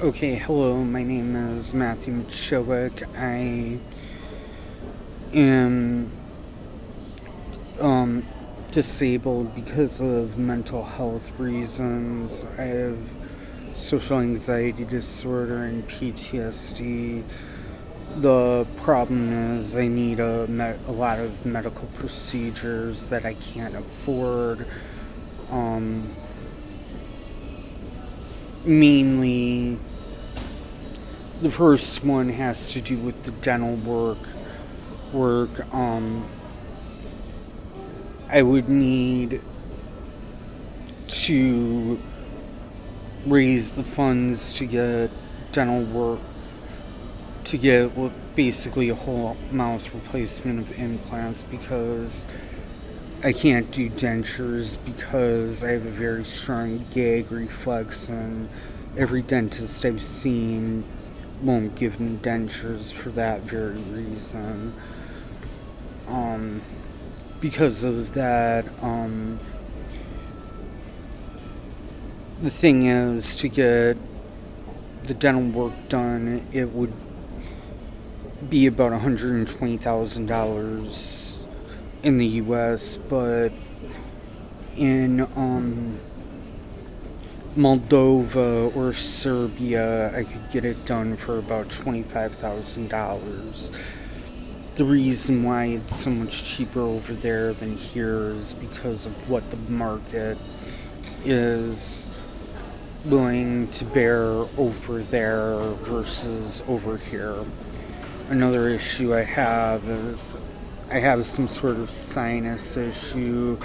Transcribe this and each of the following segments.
Okay, hello, my name is Matthew Machowick. I am um, disabled because of mental health reasons. I have social anxiety disorder and PTSD. The problem is I need a lot of medical procedures that I can't afford. Um, Mainly, the first one has to do with the dental work. I would need to raise the funds to get dental work, to get basically a whole mouth replacement of implants, because I can't do dentures because I have a very strong gag reflex, and every dentist I've seen won't give me dentures for that very reason. Um, because of that, the thing is, to get the dental work done, it would be about $120,000 in the US, but in Moldova or Serbia, I could get it done for about $25,000. The reason why it's so much cheaper over there than here is because of what the market is willing to bear over there versus over here. Another issue I have is I have some sort of sinus issue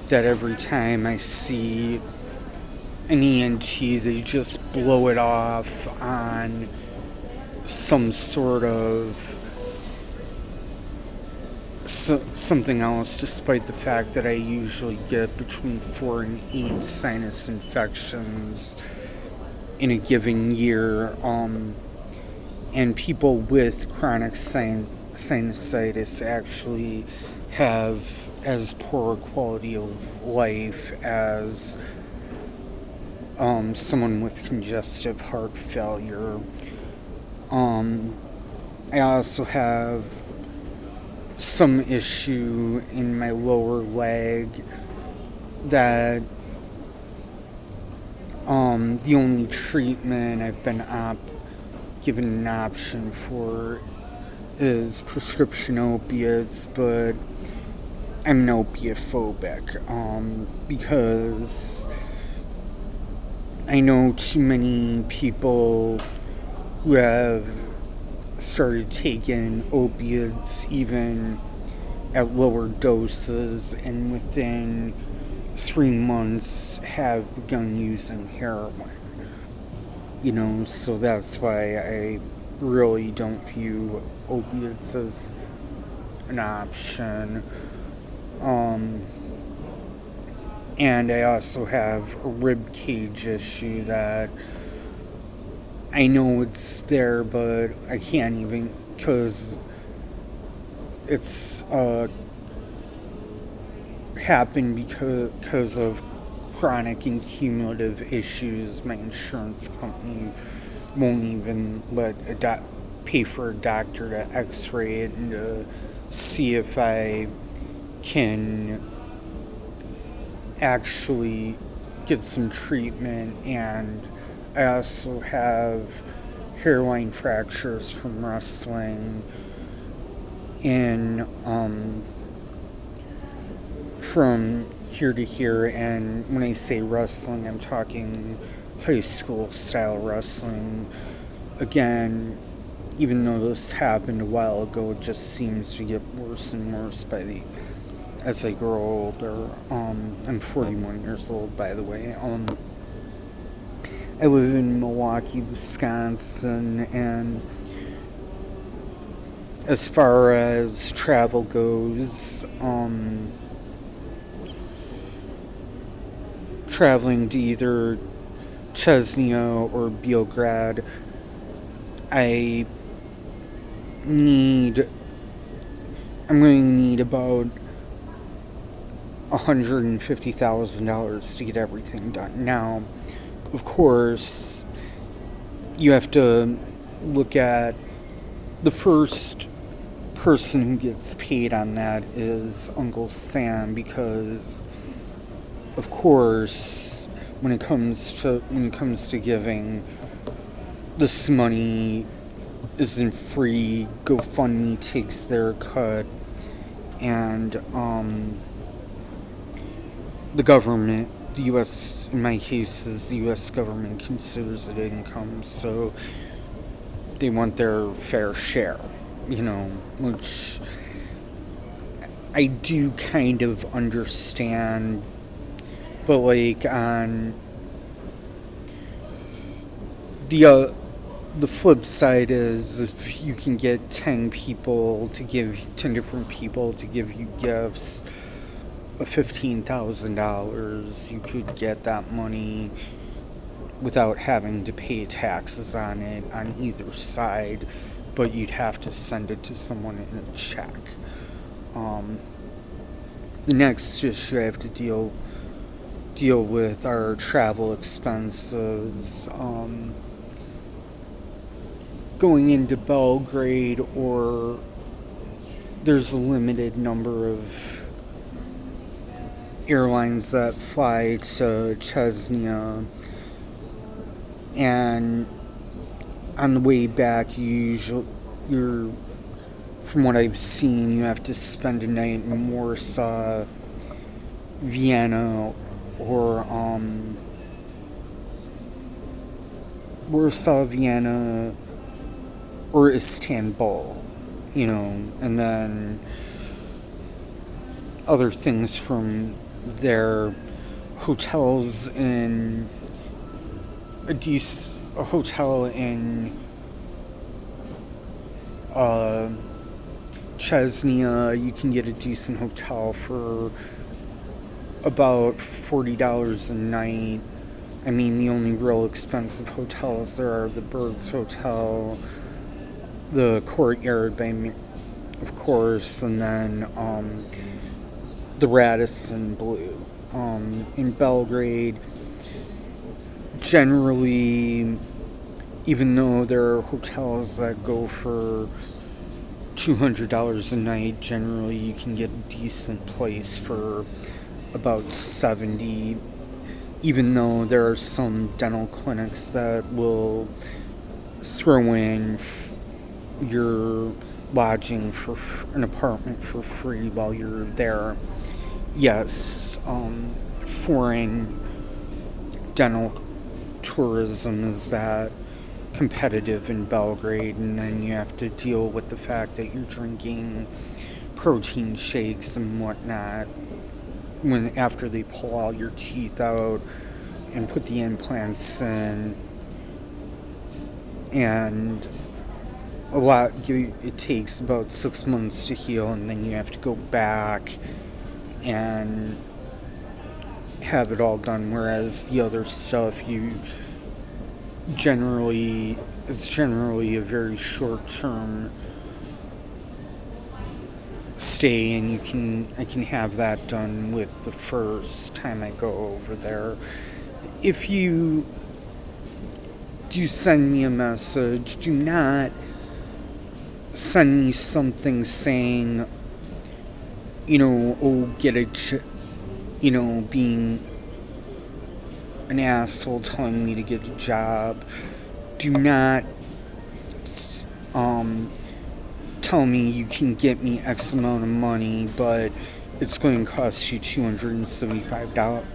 that every time I see an ENT, they just blow it off on some sort of something else, despite the fact that I usually get between 4 and 8 sinus infections in a given year. And people with chronic sinusitis actually have as poor a quality of life as someone with congestive heart failure. I also have some issue in my lower leg that the only treatment I've been given an option for is prescription opiates, but I'm an opiate phobic because I know too many people who have started taking opiates even at lower doses, and within 3 months have begun using heroin. So that's why I really don't view opiates as an option. And I also have a rib cage issue that I know it's there, but I can't even, because it's happened because of chronic and cumulative issues. My insurance company won't even let pay for a doctor to x-ray it and to see if I can actually get some treatment. And I also have hairline fractures from wrestling in from here to here. And when I say wrestling, I'm talking high school style wrestling. Again, even though this happened a while ago, it just seems to get worse and worse as I grow older. I'm 41 years old, by the way. I live in Milwaukee, Wisconsin, and as far as travel goes, traveling to either Chesnia or Beograd, I'm going to need about $150,000 to get everything done. Now, of course, you have to look at the first person who gets paid on that is Uncle Sam, because of course when it comes to giving, this money isn't free. GoFundMe takes their cut, and the government, the U.S. in my case is the U.S. government considers it income, so they want their fair share, which I do kind of understand, but like on the flip side is, if you can get 10 different people to give you gifts of $15,000, you could get that money without having to pay taxes on it on either side, but you'd have to send it to someone in a check. The next issue I have to deal with are travel expenses. Going into Belgrade, or there's a limited number of airlines that fly to Chechnya, and on the way back, you're from what I've seen, you have to spend a night in Warsaw, Vienna, or Vienna, or Istanbul, and then other things from there. Hotels in a hotel in Chechnya, you can get a decent hotel for about $40 a night. I mean, the only real expensive hotels there are the Birds Hotel, the Courtyard, of course, and then the Radisson Blu. In Belgrade, generally, even though there are hotels that go for $200 a night, generally you can get a decent place for about $70, even though there are some dental clinics that will throw in your lodging for an apartment for free while you're there. Yes, foreign dental tourism is that competitive in Belgrade, and then you have to deal with the fact that you're drinking protein shakes and whatnot after they pull all your teeth out and put the implants in, and it takes about 6 months to heal, and then you have to go back and have it all done, whereas the other stuff, it's generally a very short-term stay, and I can have that done with the first time I go over there. If you do send me a message, do not send me something saying, get a being an asshole telling me to get a job. Do not tell me you can get me X amount of money, but it's going to cost you $275,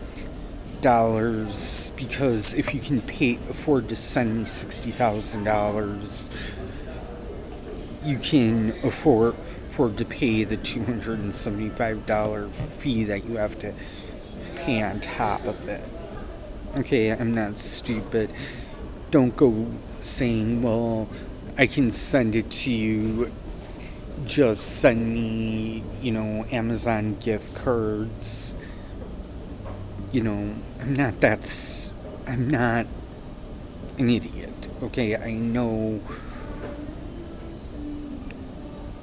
because if you can afford to send me $60,000, you can afford to pay the $275 fee that you have to pay on top of it. Okay, I'm not stupid. Don't go saying, well, I can send it to you. Just send me, Amazon gift cards. I'm not an idiot. Okay, I know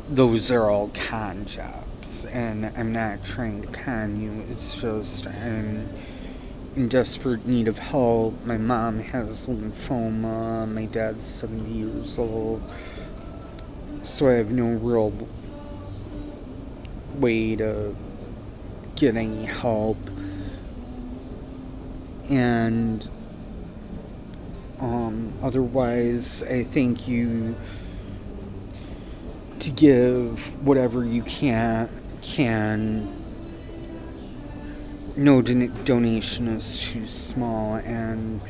those are all con jobs, and I'm not trying to con you. It's just in desperate need of help. My mom has lymphoma. My dad's 70 years old. So I have no real way to get any help. And otherwise, I thank you to give whatever you can. No donation is too small, and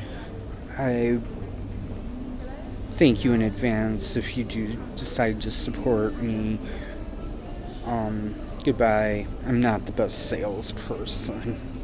I thank you in advance if you do decide to support me. Goodbye. I'm not the best salesperson.